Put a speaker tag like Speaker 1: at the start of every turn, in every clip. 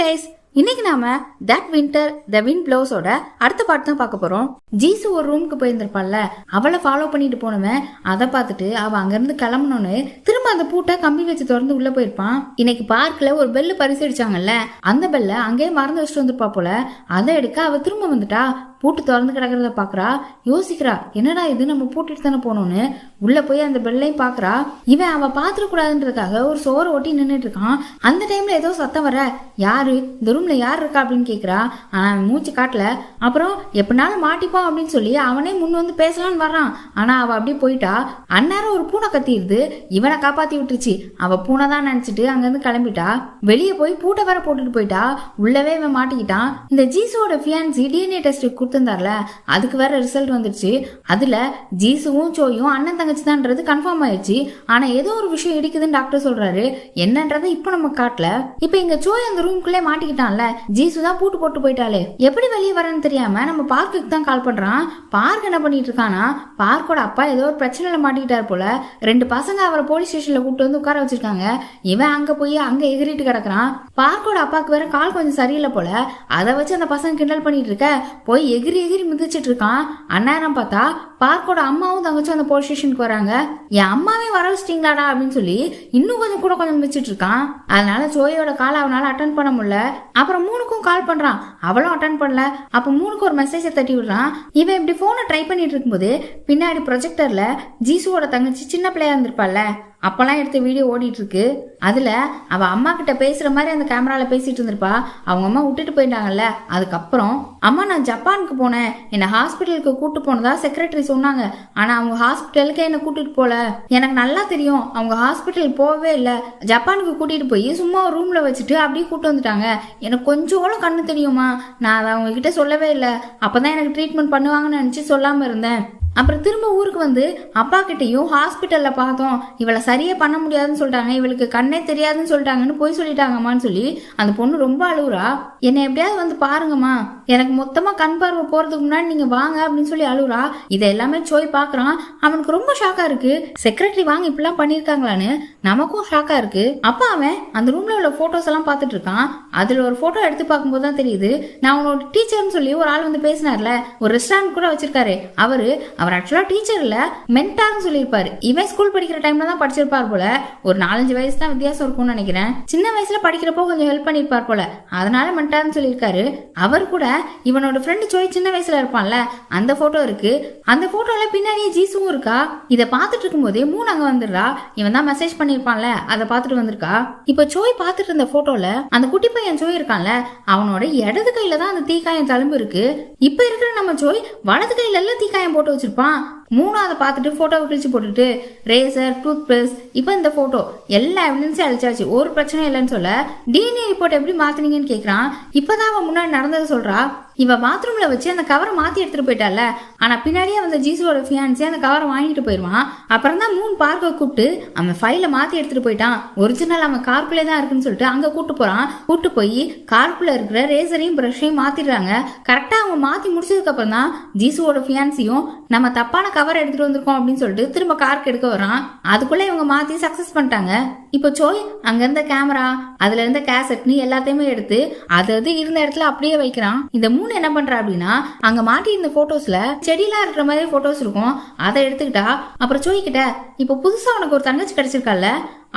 Speaker 1: Guys, இன்னைக்கு நாம that winter the wind ப்ளோஸோட அடுத்த பாட்டு தான் பார்க்க போறோம். ஜீசு ஒரு ரூமுக்கு போயிருந்திருப்பாள்ல, அவளை ஃபாலோ பண்ணிட்டு போனவன் அதை பார்த்துட்டு அவ அங்கிருந்து கிளம்பணும்னு திரும்ப அந்த பூட்டை கம்பி வச்சு திறந்து உள்ள போயிருப்பான். இன்னைக்கு பார்க்ல ஒரு பெல்லு பரிசடிச்சாங்கல்ல, அந்த பெல்ல அங்கேயே மறந்து வச்சுட்டு வந்துருப்பா போல. அதை எடுக்க அவ திரும்ப வந்துட்டா. பூட்டு திறந்து கிடக்கிறத பாக்குறா, யோசிக்கிறா என்னடா இது நம்ம பூட்டிட்டு தானே போனோம்னு. உள்ள போய் அந்த பெல்லையும் பாக்குறா. இவன் அவ பாத்துட கூடாதுன்றதுக்காக ஒரு சோரை ஒட்டி நின்றுட்டு இருக்கான். அந்த டைம்ல ஏதோ சத்தம் வர, யாரு இந்த ரூம்ல யார் இருக்கா அப்படின்னு கேக்குறா. ஆனா அவன் மூச்சு காட்டல. அப்புறம் எப்படினாலும் மாட்டிப்போம் அப்படின்னு சொல்லி அவனே முன் வந்து பேசலான்னு வர்றான். ஆனா அவ அப்படியே போயிட்டா. அந்நேரம் ஒரு பூனை கத்திடுது, இவனை காப்பாத்தி விட்டுருச்சு. அவ பூனை தான் நினைச்சிட்டு அங்கிருந்து கிளம்பிட்டா. வெளியே போய் பூட்டை வேற போட்டுட்டு போயிட்டா. உள்ளவே இவன் மாட்டிக்கிட்டான். இந்த ஜீசுவோட ஃபியான்சி டிஎன்ஏ டெஸ்ட் கொடுத்திருந்தார்ல, அதுக்கு வேற ரிசல்ட் வந்துருச்சு. அதுல ஜீசுவும் சோயும் அண்ணன் தங்கச்சி தான்ன்றது கன்ஃபார்ம் ஆயிடுச்சு. ஆனா ஏதோ ஒரு விஷயம் இடிக்குதுன்னு டாக்டர் சொல்றாரு. என்னன்றதை இப்ப நம்ம காட்டல. இப்ப இங்க சோய் அந்த ரூம்குள்ளே மாட்டிக்கிட்டான்ல, ஜீசு தான் பூட்டு போட்டு போயிட்டாலே. எப்படி வெளியே வரன்னு தெரியாம நம்ம பார்க்குக்கு தான் கால் பண்றான். பார்க் என்ன பண்ணிட்டு இருக்கானா, பார்க்கோட அப்பா ஏதோ ஒரு பிரச்சனையில மாட்டிக்கிட்டாரு போல. ரெண்டு பசங்க அவரை போலீஸ் ஸ்டேஷன்ல கூப்பிட்டு வந்து உட்கார வச்சிருக்காங்க. இவன் அங்க போய் அங்க எகிரிட்டு கிடக்குறான். பார்க்கோட அப்பாவுக்கு வேற கால் கொஞ்சம் சரியில்லை போல. அதை வச்சு அந்த பசங்க கிண்டல் பண்ணிட்டு இருக்க, போய் எகிரி எகிரி மிதிச்சிட்டு இருக்கான். அந்நேரம் பார்த்தா பார்க்கோட அம்மாவும் தங்கச்சும் அந்த போலீஸ் ஸ்டேஷனுக்கு வராங்க. என் அம்மாவே வர வச்சிட்டீங்களாடா அப்படின்னு சொல்லி இன்னும் கொஞ்சம் மிதிச்சிட்டு இருக்கான். அதனால சோயோட கால் அவனால அட்டன் பண்ண முடியல. அப்புறம் மூணுக்கும் கால் பண்றான், அவளும் அட்டன் பண்ணல. அப்ப மூணுக்கு ஒரு மெசேஜை தட்டி விடுறான். இவன் இப்படி போனை ட்ரை பண்ணிட்டு இருக்கும்போது பின்னாடி ப்ரொஜெக்டர்ல ஜீசுவோட தங்கச்சி சின்ன பிள்ளையா இருந்திருப்பாள்ல, அப்பெல்லாம் எடுத்த வீடியோ ஓடிட்டு இருக்கு. அதுல அவ அம்மா கிட்ட பேசுற மாதிரி அந்த கேமரால பேசிட்டு இருந்திருப்பா. அவங்க அம்மா விட்டுட்டு போயிட்டாங்கல்ல. அதுக்கப்புறம் அம்மா நான் ஜப்பானுக்கு போனேன், என்ன ஹாஸ்பிட்டலுக்கு கூட்டு போனதா செக்ரட்டரி சொன்னாங்க. ஆனா அவங்க ஹாஸ்பிட்டலுக்கு என்ன கூட்டிட்டு போல. எனக்கு நல்லா தெரியும் அவங்க ஹாஸ்பிட்டல் போகவே இல்லை. ஜப்பானுக்கு கூட்டிட்டு போய் சும்மா ஒரு ரூம்ல வச்சுட்டு அப்படியே கூட்டு வந்துட்டாங்க. எனக்கு கொஞ்சம் கூட கண்ணு தெரியுமா, நான் அதை அவங்க கிட்ட சொல்லவே இல்லை. அப்பதான் எனக்கு ட்ரீட்மெண்ட் பண்ணுவாங்கன்னு நினைச்சு சொல்லாம இருந்தேன். அப்புறம் திரும்ப ஊருக்கு வந்து அப்பா கிட்டையும் ஹாஸ்பிட்டல்ல பார்த்தோம், இவளை சரியே பண்ண முடியாதுன்னு சொல்லிட்டாங்க, இவளுக்கு கண்ணே தெரியாதுன்னு சொல்லிட்டாங்கன்னு போய் சொல்லிட்டாங்கம்மான்னு சொல்லி அந்த பொண்ணு ரொம்ப அழுவுறா. என்னை எப்படியாவது வந்து பாருங்கம்மா, எனக்கு மொத்தமா கண் பார்வை போறதுக்கு முன்னாடி நீங்க வாங்க அப்படின்னு சொல்லி அழுவுறா. இதை எல்லாமே சோய் பாக்குறான். அவனுக்கு ரொம்ப ஷாக்கா இருக்கு. செக்ரட்டரி வாங்க இப்படிலாம் பண்ணிருக்காங்களான்னு நமக்கும் ஷாக்கா இருக்கு. அப்ப அவன் அந்த ரூம்ல உள்ள போட்டோஸ் எல்லாம் பாத்துட்டு இருக்கான். அதுல ஒரு போட்டோ எடுத்து பார்க்கும்போது தான் தெரியுது, நான் உன்னோட டீச்சர்னு சொல்லி ஒரு ஆள் வந்து பேசினார்ல, ஒரு ரெஸ்டாரண்ட் கூட வச்சிருக்காரு. அவர் ஆக்சுவலா டீச்சர் இல்ல, மென்டார்னு சொல்லியிருப்பாரு. இவன் ஸ்கூல் படிக்கிற டைம்ல தான் படிச்சிருப்பார் போல. ஒரு 4-5 வயசு தான் வித்தியாசம் இருக்கும்னு நினைக்கிறேன். சின்ன வயசுல படிக்கிறப்போ கொஞ்சம் ஹெல்ப் பண்ணிருப்பார் போல, அதனால மென்டார்னு சொல்லியிருக்காரு. அவர் கூட இவனோட ஃப்ரெண்டு சோய் சின்ன வயசுல இருப்பான்ல, அந்த போட்டோ இருக்கு. அந்த போட்டோல பின்னாடியே ஜீசுவும் இருக்கா. இதை பார்த்துட்டு இருக்கும் போதே மூணு அங்க வந்துடுறா. இவன் தான் மெசேஜ் பண்ணிருப்பான்ல, அதை பார்த்துட்டு வந்திருக்கா. இப்ப சோய் பார்த்துட்டு இருந்த போட்டோல அந்த குட்டி பையன் சோய் இருக்கான்ல, அவனோட இடது கையில தான் அந்த தீக்காயம் தழும்பு இருக்கு. இப்ப இருக்கிற நம்ம சோய் வலது கையில எல்லாம் தீக்காயம் போட்டு வச்சிருப்பான். மூணாவது பார்த்துட்டு போட்டோவை கிழிச்சு போட்டுட்டு ரேசர், டூத் பிரஷ், இப்ப இந்த போட்டோ எல்லா எவிடன்ஸும் அழிச்சாச்சு, ஒரு பிரச்சனை இல்லைன்னு சொல்ல டிஎன்ஏ ரிப்போர்ட் எப்படி மாத்தினீங்கன்னு கேக்குறான். இப்பதான் அவன் முன்னாடி நடந்ததை சொல்றா. இவ பாத்ரூம்ல வச்சு அந்த கவரை மாத்தி எடுத்துட்டு போயிட்டால. ஆனா பின்னாடியே வந்து ஜீசுவோட ஃபியான்சி அந்த கவரை வாங்கிட்டு போயிருவான். அப்புறம் தான் மூணு பார்க்க கூப்பிட்டு அவன் ஃபைல மாத்தி எடுத்துட்டு போயிட்டான். ஒரிஜினல் அவன் கார்க்குள்ளே தான் இருக்குன்னு சொல்லிட்டு அங்க கூட்டு போறான். கூட்டு போய் கார்க்குள்ள இருக்கிற ரேசரையும் பிரஷையும் மாத்திடுறாங்க. கரெக்டா அவங்க மாத்தி முடிச்சதுக்கு அப்புறம் தான் ஜீசுவோட ஃபியான்சியும் நம்ம தப்பான கவர் எடுத்துட்டு வந்திருக்கோம் அப்படின்னு சொல்லிட்டு திரும்ப கார்க்கு எடுக்க வரான். அதுக்குள்ள இவங்க மாத்தி சக்சஸ் பண்ணிட்டாங்க. இப்போ சோய் அங்க இருந்த கேமரா, அதுல இருந்த கேசட்னு எல்லாத்தையுமே எடுத்து அது இருந்த இடத்துல அப்படியே வைக்கிறான். இந்த மூணு என்ன பண்றா அப்படின்னா, அங்க மாட்டி இருந்த போட்டோஸ்ல செடியெல்லாம் இருக்கிற மாதிரி போட்டோஸ் இருக்கும், அதை எடுத்துக்கிட்டா. அப்புறம் சோய் கிட்ட இப்ப புதுசா உனக்கு ஒரு தங்கச்சி கிடைச்சிருக்கால,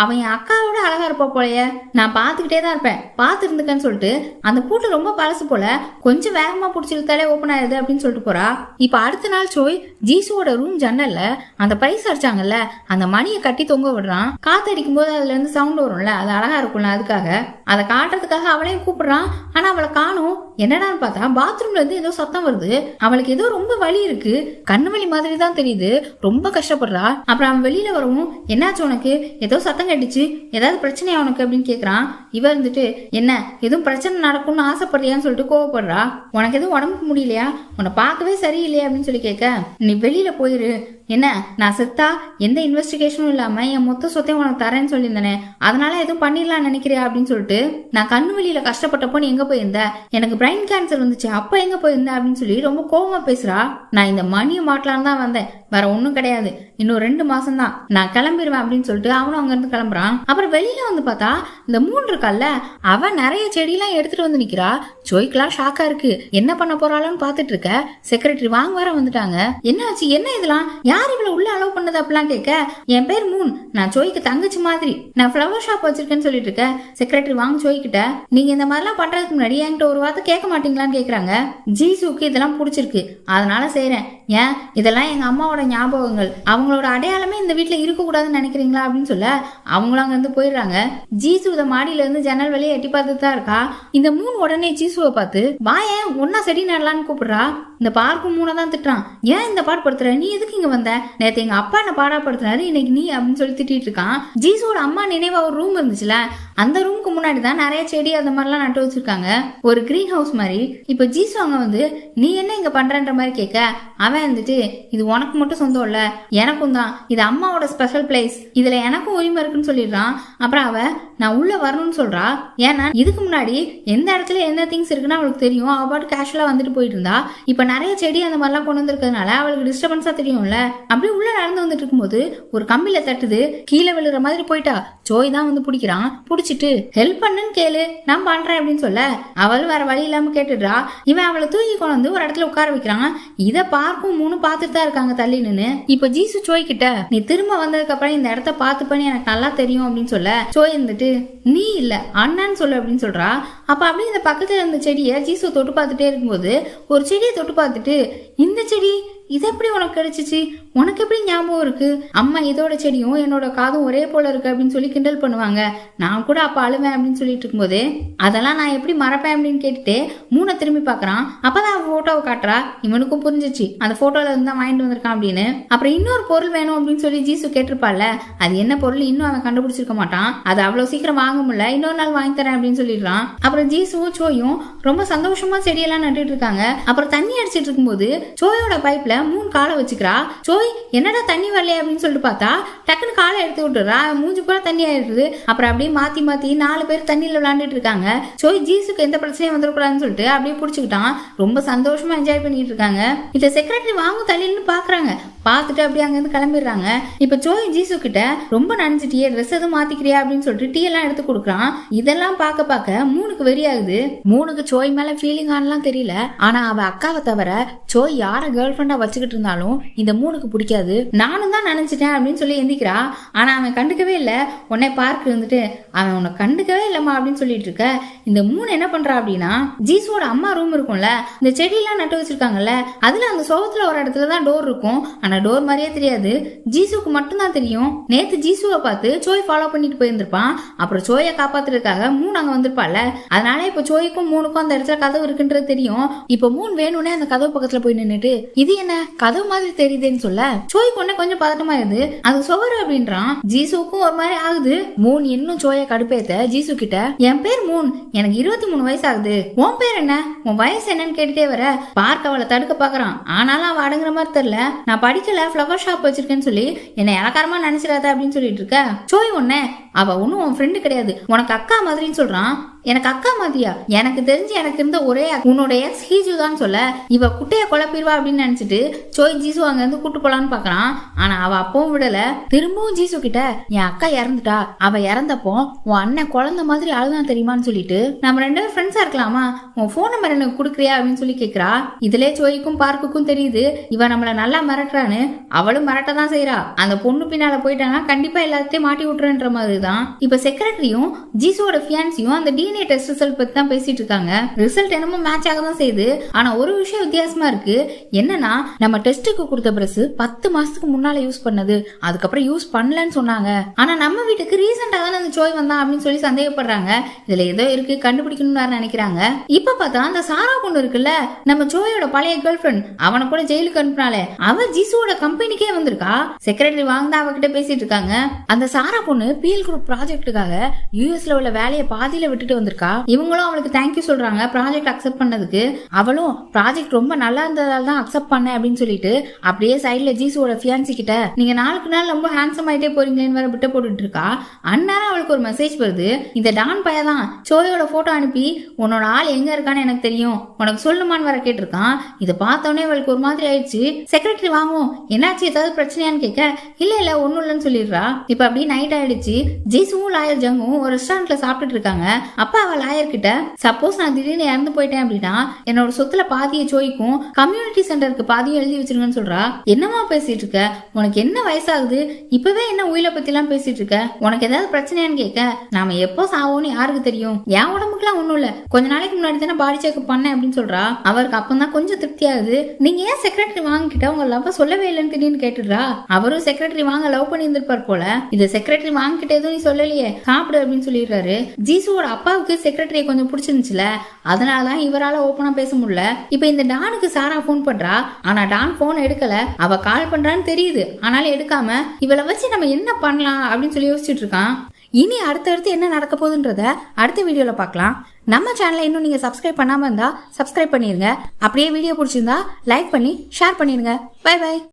Speaker 1: அவன் என் அக்காவோட அழகா இருப்பா போலயே, நான் பாத்துக்கிட்டே தான் இருப்பேன், பாத்து இருந்துக்கன்னு சொல்லிட்டு அந்த பூட்டு ரொம்ப பழசு போல, கொஞ்சம் வேகமா பிடிச்சிருந்தாலே ஓப்பன் ஆயிருது அப்படின்னு சொல்லிட்டு போறா. இப்ப அடுத்த நாள் சோய் ஜீசுவோட ரூம் ஜன்னல்ல அந்த பைஸ் அடிச்சாங்கல்ல, அந்த மணியை கட்டி தொங்க விடுறான். காத்து அடிக்கும் போது அதுல இருந்து சவுண்ட் வரும்ல, அது அழகா இருக்கும்ல, அதுக்காக அதை காட்டுறதுக்காக அவளையும் கூப்பிடுறான். ஆனா அவளை காணும். என்னடான்னு பார்த்தா பாத்ரூம்ல இருந்து ஏதோ சத்தம் வருது. அவளுக்கு ஏதோ ரொம்ப வலி இருக்கு, கண்ணு வலி மாதிரி தான் தெரியுது, ரொம்ப கஷ்டப்படுறா. அப்புறம் அவன் வெளியில வரவும் என்னாச்சு உனக்கு, ஏதோ சத்தம் கட்டிச்சு, ஏதாவது பிரச்சனையா உனக்கு அப்படின்னு கேக்குறான். இவ இருந்துட்டு என்ன எதுவும் பிரச்சனை நடக்கும்னு ஆசைப்படுறியான்னு சொல்லிட்டு கோவப்படுறா. உனக்கு எதுவும் உடம்புக்கு முடியலையா, உன்னை பார்க்கவே சரியில்லையா அப்படின்னு சொல்லி கேட்க, நீ வெளியில போயிரு, என்ன நான் செத்தா எந்த இன்வெஸ்டிகேஷனும் இல்லாம என் மொத்த சொத்தையும் உனக்கு தரேன்னு சொல்லியிருந்தேனே, அதனால எதுவும் பண்ணிடலாம்னு நினைக்கிறியா அப்படின்னு சொல்லிட்டு, நான் கண்ணு வெளியில கஷ்டப்பட்டப்போ நீ எங்க போயிருந்த, எனக்கு பிரைன் கேன்சர் வந்துச்சு அப்ப எங்க போயிருந்த அப்படின்னு சொல்லி ரொம்ப கோவமா பேசுறா. நான் இந்த மணியை மாட்டலான்னு தான் வந்தேன், வேற ஒண்ணும் கிடையாது, இன்னும் 2 மாசம் தான் நான் கிளம்பிடுவேன் அப்படின்னு சொல்லிட்டு அவனும் அங்க இருந்து கிளம்புறான். அப்புறம் வெளியில வந்து பார்த்தா இந்த மூணு இருக்கல்ல, அவன் நிறைய செடியெல்லாம் எடுத்துட்டு வந்து நிக்கிறா. ஜோய்க்கெல்லாம் ஷாக்கா இருக்கு, என்ன பண்ண போறாளோன்னு பாத்துட்டு இருக்க. செக்ரட்டரி வாங்க வர வந்துட்டாங்க. என்ன ஆச்சு, என்ன இதெல்லாம், யார் இவ்வளவு உள்ள அலோவ் பண்ணது அப்படிலாம் கேட்க, என் பேர் மூன், நான் ஜோய்க்கு தங்கச்சி மாதிரி, நான் ஃப்ளவர் ஷாப் வச்சிருக்கேன்னு சொல்லிட்டு இருக்கேன். செக்ரட்டரி வாங்க ஜோய்கிட்ட, நீங்க இந்த மாதிரிலாம் பண்றதுக்கு முன்னாடி என்கிட்ட ஒரு வார்த்தை கேட்க மாட்டீங்களான்னு கேக்குறாங்க. ஜீசுக்கு இதெல்லாம் பிடிச்சிருக்கு அதனால செய்யறேன், ஏன் இதெல்லாம் எங்க அம்மாவோட ஞாபகங்கள், அவங்களோட அடையாளமே இந்த வீட்டுல இருக்க கூடாதுன்னு நினைக்கிறீங்களா அப்படின்னு சொல்ல அவங்களும் அங்க இருந்து போயிடுறாங்க. ஜீசு இத மாடியில இருந்து ஜன்னல் வழியை எட்டி பார்த்துட்டு தான் இருக்கா. இந்த மூணு உடனே ஜீசுவை பார்த்து வாயேன் ஒன்னா செடி நடலான்னு கூப்பிடுறா. இந்த பார்க்கும் மூணை தான் திட்டுறான், ஏன் இந்த பாடுபடுத்துற, நீ எதுக்கு இங்க வந்த, நேத்து எங்க அப்பா என்ன பாடப்படுத்துறாரு, இன்னைக்கு நீ அப்படின்னு சொல்லி திட்டிட்டு இருக்கான். ஜீசுவோட அம்மா நினைவா ஒரு ரூம் இருந்துச்சுல, அந்த ரூமுக்கு முன்னாடி தான் நிறைய செடி அந்த மாதிரிலாம் நட்டு வச்சிருக்காங்க, ஒரு கிரீன் ஹவுஸ் மாதிரி. இப்ப ஜீசு அங்க வந்து நீ என்ன இங்க பண்றன்ற மாதிரி கேட்க, அவன் வந்துட்டு இது உனக்கு மட்டும் சொந்தம் இல்ல எனக்கும் தான், இது அம்மாவோட ஸ்பெஷல் பிளேஸ், இதுல எனக்கும் உரிமை இருக்குன்னு சொல்லிடுறான். அப்புறம் அவ நான் உள்ள வரணும்னு சொல்றா. ஏன்னா இதுக்கு முன்னாடி எந்த இடத்துல என்ன திங்ஸ் இருக்குன்னு அவளுக்கு தெரியும், அவ பாட்டு கேஷுவலா வந்துட்டு போயிட்டு இருந்தா. இப்ப நிறைய செடி அந்த மாதிரிலாம் கொண்டு வந்திருக்கிறதுனால அவளுக்கு டிஸ்டர்பன்ஸா தெரியும்ல. அப்படியே உள்ள நடந்து வந்துட்டு இருக்கும்போது ஒரு கம்பியில தட்டுது, கீழே விழுற மாதிரி போயிட்டா. ஜோய் தான் வந்து பிடிக்கிறான். பிடிச்சிட்டு ஹெல்ப் பண்ணுன்னு கேளு, நான் பண்றேன் அப்படின்னு சொல்ல அவளும் வேற வழி இல்லாம கேட்டுடுறா. இவன் அவளை தூக்கி கொண்டு வந்து ஒரு இடத்துல உட்கார வைக்கிறான். இத பார்க்கும் மூணு பார்த்துட்டு தான் இருக்காங்க தள்ளி நின்னு. இப்ப ஜீசு ஜோய் கிட்ட, நீ திரும்ப வந்ததுக்கு அப்புறம் இந்த இடத்த பார்த்து பண்ணி எனக்கு நல்லா தெரியும் அப்படின்னு சொல்ல, ஜோய் இருந்துட்டு நீ இல்ல அண்ணான்னு சொல்லு அப்படின்னு சொல்றா. அப்ப அப்படியே இந்த பக்கத்துல இருந்த செடியை ஜீசு தொட்டு பார்த்துட்டே இருக்கும்போது ஒரு செடியை தொட்டு பார்த்துட்டு, இந்த செடி இது எப்படி உனக்கு கிடைச்சிச்சு, உனக்கு எப்படி ஞாபகம் இருக்கு, அம்மா இதோட செடியும் என்னோட காதும் ஒரே போல இருக்கு அப்படின்னு சொல்லி கிண்டல் பண்ணுவாங்க, நான் கூட அப்ப அழுவேன் அப்படின்னு சொல்லிட்டு இருக்கும்போது அதெல்லாம் நான் எப்படி மறப்பேன் அப்படின்னு கேட்டுட்டு மூணை திரும்பி பாக்குறான். அப்பதான் அவன் போட்டோவை காட்டுறா. இவனுக்கும் புரிஞ்சிச்சு அந்த போட்டோல இருந்து தான் வாங்கிட்டு வந்திருக்கான் அப்படின்னு. அப்புறம் இன்னொரு பொருள் வேணும் அப்படின்னு சொல்லி ஜீசு கேட்டிருப்பாள்ல, அது என்ன பொருள் இன்னும் அவன் கண்டுபிடிச்சிருக்க மாட்டான். அது அவ்வளவு சீக்கிரம் வாங்க முடியல, இன்னொரு நாள் வாங்கி தரேன் அப்படின்னு சொல்லிடுறான். அப்புறம் ஜீசுவும் சோயும் ரொம்ப சந்தோஷமா செடியெல்லாம் நட்டுட்டு இருக்காங்க. அப்புறம் தண்ணி அடிச்சிட்டு இருக்கும்போது சோயோட பைப்ல மூணு காலை வச்சுக்கிறா. சோய் என்னடா தண்ணி வரலையா அப்படின்னு சொல்லிட்டு பார்த்தா டக்குன்னு காலை எடுத்து விட்டுறா. மூஞ்சி பூரா தண்ணி ஆயிடுது. அப்புறம் அப்படியே மாத்தி மாத்தி 4 பேர் தண்ணியில விளையாண்டுட்டு இருக்காங்க. சோய் ஜீசுக்கு எந்த பிரச்சனையும் வந்துடக்கூடாதுன்னு சொல்லிட்டு அப்படியே பிடிச்சிக்கிட்டான். ரொம்ப சந்தோஷமா என்ஜாய் பண்ணிட்டு இருக்காங்க. இத செக்ரட்டரி வாங்க தள்ளின்னு பாக்குறாங்க. பார்த்துட்டு அப்படியே அங்க இருந்து கிளம்பிடுறாங்க. இப்ப சோய் ஜீசு கிட்ட ரொம்ப நினைச்சிட்டியே, ட்ரெஸ் எதுவும் மாத்திக்கிறியா அப்படின்னு சொல்லிட்டு டீ எல்லாம் எடுத்து கொடுக்குறான். இதெல்லாம் பார்க்க பார்க்க மூணுக்கு வெறியாகுது. மூணுக்கு சோய் மேல ஃபீலிங் ஆனலாம் தெரியல. ஆனா அவ அக்காவை தவிர சோய் யார கேர்ள் ஃப்ரெண்டா வச்சுக்கிட்டு இருந்தாலும் இந்த மூணுக்கு பிடிக்காது. நானும் தான் நினைச்சிட்டேன் அப்படின்னு சொல்லி எந்திக்கிறா. ஆனா அவன் கண்டுக்கவே இல்ல. உன்னை பார்க்க இருந்துட்டு அவன் உன்னை கண்டுக்கவே இல்லம்மா அப்படின்னு சொல்லிட்டு இருக்க. இந்த மூணு என்ன பண்றா அப்படின்னா, ஜீசுவோட அம்மா ரூம் இருக்கும்ல, இந்த செடியெல்லாம் நட்டு வச்சிருக்காங்கல்ல, அதுல அந்த சோகத்துல ஒரு இடத்துலதான் டோர் இருக்கும். ஆனா டோர் மாதிரியே தெரியாது, ஜீசுக்கு மட்டும் தான் தெரியும். நேத்து ஜீசுவை பார்த்து சோய் ஃபாலோ பண்ணிட்டு போயிருந்திருப்பான். அப்புறம் சோயை காப்பாத்துறதுக்காக மூணு அங்க வந்திருப்பால, அதனால இப்ப சோய்க்கும் மூணுக்கும் அந்த இடத்துல கதவு இருக்குன்றது தெரியும். இப்ப மூணு வேணும்னே அந்த கதவு பக்கத்துல போய் நின்னுட்டு இது என்ன கதவு மாதிரி தெரியுதுன்னு சொல்ல சோய் கொண்டே கொஞ்சம் பதட்டமாயிருது. அது சுவரு அப்படின்றான். ஜீசுக்கும் ஒரு மாதிரி ஆகுது. மூணு இன்னும் சோய கடுப்பேத்த ஜீசு கிட்ட, என் பேர் மூன், எனக்கு 23 வயசு ஆகுது, உன் பேர் என்ன, உன் வயசு என்னன்னு கேட்டுட்டே வர பார்க்க அவளை தடுக்க பாக்குறான். ஆனாலும் அவ அடங்குற மாதிரி தெரியல. நான் படிக்கல, ஃப்ளவர் ஷாப் வச்சிருக்கேன்னு சொல்லி என்னை இலக்காரமா நினைச்சிடாத அப்படின்னு சொல்லிட்டு இருக்க. சோய் ஒண்ணு அவ ஒன்னும் உன் ஃப்ரெண்டு கிடையாது, உனக்கு அக்கா மாதிரின்னு சொல்றான். எனக்கு அக்கா மாதிரியா, எனக்கு தெரிஞ்சு எனக்கு இருந்த ஒரே உன்னோட எக்ஸ் ஹீஜு தான் சொல்ல இவ குட்டைய குழப்பிடுவா அப்படின்னு நினைச்சிட்டு சோய் ஜீசு அங்க இருந்து கூட்டு போலான்னு பாக்குறான். ஆனா அவ அப்பவும் விடல. திரும்பவும் ஜீசு கிட்ட, என் அக்கா இறந்துட்டா, அவ இறந்தப்போ உன் அண்ணன் குழந்தை மாதிரி அழுதான் தெரியுமான்னு சொல்லிட்டு நம்ம 2 பேரும் ஃப்ரெண்ட்ஸா இருக்கலாமா, உன் போன் நம்பர் எனக்கு கொடுக்குறியா அப்படின்னு சொல்லி கேக்குறா. இதுல சோய்க்கும் பார்க்குக்கும் தெரியுது இவ நம்மள நல்லா மிரட்டுறான்னு. அவளும் மிரட்டதான் செய்யறா. அந்த பொண்ணு பின்னால போயிட்டானா கண்டிப்பா எல்லாத்தையும் மாட்டி விட்டுறன்ற மாதிரிதான். இப்ப செக்ரட்டரியும் ஜீசுவோட ஃபியான்சியும் அந்த டிஎன்ஏ டெஸ்ட் ரிசல்ட் பத்தி தான் பேசிட்டு இருக்காங்க. ரிசல்ட் என்னமோ மேட்ச் ஆக தான் செய்யுது. ஆனா ஒரு விஷயம் வித்தியாசமா இருக்கு. என்னன்னா, நம்ம டெஸ்ட்டுக்கு கொடுத்த பிரஸ் 10 மாசத்துக்கு முன்னால யூஸ் பண்ணது, அதுக்கப்புறம் யூஸ் பண்ணலன்னு சொன்னாங்க. ஆனா நம்ம வீட்டுக்கு ரீசெண்டா தானே அந்த சோய் வந்தான் அப்படின்னு சொல்லி சந்தேகப்படுறாங்க. இதுல ஏதோ இருக்கு, கண்டுபிடிக்கணும்னு நினைக்கிறாங்க. இப்ப பார்த்தா அந்த சாரா பொண்ணு இருக்குல்ல, நம்ம சோயோட பழைய கேர்ள் ஃப்ரெண்ட், அவனை கூட ஜெயிலுக்கு அனுப்பினாலே, அவ ஜீசுவோட கம்பெனிக்கே வந்திருக்கா. செக்ரட்டரி வாங்க அவகிட்ட பேசிட்டு இருக்காங்க. அந்த சாரா பொண்ணு பிஎல் குரூப் ப்ராஜெக்டுக்காக யூஎஸ்ல உள்ள வேலையை பாதியில விட்டுட்டு வந்திருக்கா. இவங்களும் அவளுக்கு தேங்க்யூ சொல்றாங்க ப்ராஜெக்ட் அக்செப்ட் பண்ணதுக்கு. அவளும் ப்ராஜெக்ட் ரொம்ப நல்லா இருந்ததால தான் அக்செப்ட் பண்ணேன் அப்படின்னு சொல்லிட்டு அப்படியே சைட்ல ஜீசுவோட ஃபியான்சி கிட்ட நீங்க நாளுக்கு நாள் ரொம்ப ஹேண்ட்ஸம் ஆயிட்டே போறீங்களேன்னு வேற விட்டு போட்டுட்டு இருக்கா. அந்நேரம் அவளுக்கு ஒரு மெசேஜ் வருது. இந்த டான் பையதான் சோயோட போட்டோ அனுப்பி உன்னோட ஆள் எங்க இருக்கான்னு எனக்கு தெரியும் உனக்கு சொல்லுமான்னு வர கேட்டிருக்கான். இதை பார்த்தோன்னே அவளுக்கு ஒரு மாதிரி ஆயிடுச்சு. செக்ரட்டரி வாங்கும் என்னாச்சு ஏதாவது பிரச்சனையான்னு கேட்க இல்ல ஒன்னும் இல்லைன்னு சொல்லிடுறா. இப்ப அப்படியே நைட் ஆயிடுச்சு. ஜீசுவும் லாயர் ஜங்கும் ஒரு ரெஸ்டாரண்ட்ல சாப்பிட்டுட்டு இருக்காங்க. அப்ப அவ லாயர் கிட்ட சப்போஸ் நான் திடீர்னு இறந்து போயிட்டேன் அப்படின்னா என்னோட சொத்துல பாதியை சோய்க்கும் கம்யூனிட்டி சென்டருக்கு பாதியும் எழுதி வச்சிருங்கன்னு சொல்றா. என்னமா பேசிட்டு இருக்க, உனக்கு என்ன வயசாகுது, இப்பவே என்ன உயிரை பத்தி எல்லாம் பேசிட்டு இருக்க, உனக்கு ஏதாவது பிரச்சனையான்னு கேட்க நாம எப்போ சாவோன்னு யாருக்கு தெரியும், என் உடம்புக்குலாம் ஒண்ணும் இல்ல, கொஞ்ச நாளைக்கு முன்னாடி தானே பாடி செக்அப் பண்ணேன் அப்படின்னு சொல்றா. அவருக்கு அப்பதான் கொஞ்சம் திருப்தி ஆகுது. நீங்க ஏன் செக்ரட்டரி வாங்கிட்ட உங்க லவ் சொல்லவே இல்லைன்னு திடீர்னு கேட்டுடுறா. அவரும் செக்ரட்டரி வாங்க லவ் பண்ணி இருந்திருப்பார் போல. இது செக்ரட்டரி வாங்கிட்ட எதுவும் நீ சொல்லலையே சாப்பிடு அப்படின்னு சொல்லிடுறாரு. ஜீசுவோட அப்பாவுக்கு செக்ரட்டரியை கொஞ்சம் பிடிச்சிருந்துச்சுல, அதனாலதான் இவரால ஓப்பனா பேச முடியல. இப்ப இந்த டானுக்கு சாரா போன் பண்றா. ஆனா டான் போன் எடுக்கல. அவ கால் பண்றான்னு தெரியுது, ஆனாலும் எடுக்காம இவளை வச்சு நம்ம என்ன பண்ணலாம் அப்படின்னு சொல்லி யோசிச்சுட்டு இருக்கான். இனி அடுத்தடுத்து என்ன நடக்க போகுதுன்றத அடுத்த வீடியோல பார்க்கலாம். நம்ம சேனலை இன்னும் நீங்க சப்ஸ்கிரைப் பண்ணாம இருந்தா சப்ஸ்கிரைப் பண்ணிருங்க. அப்படியே வீடியோ பிடிச்சிருந்தா லைக் பண்ணி ஷேர் பண்ணிருங்க. Bye by.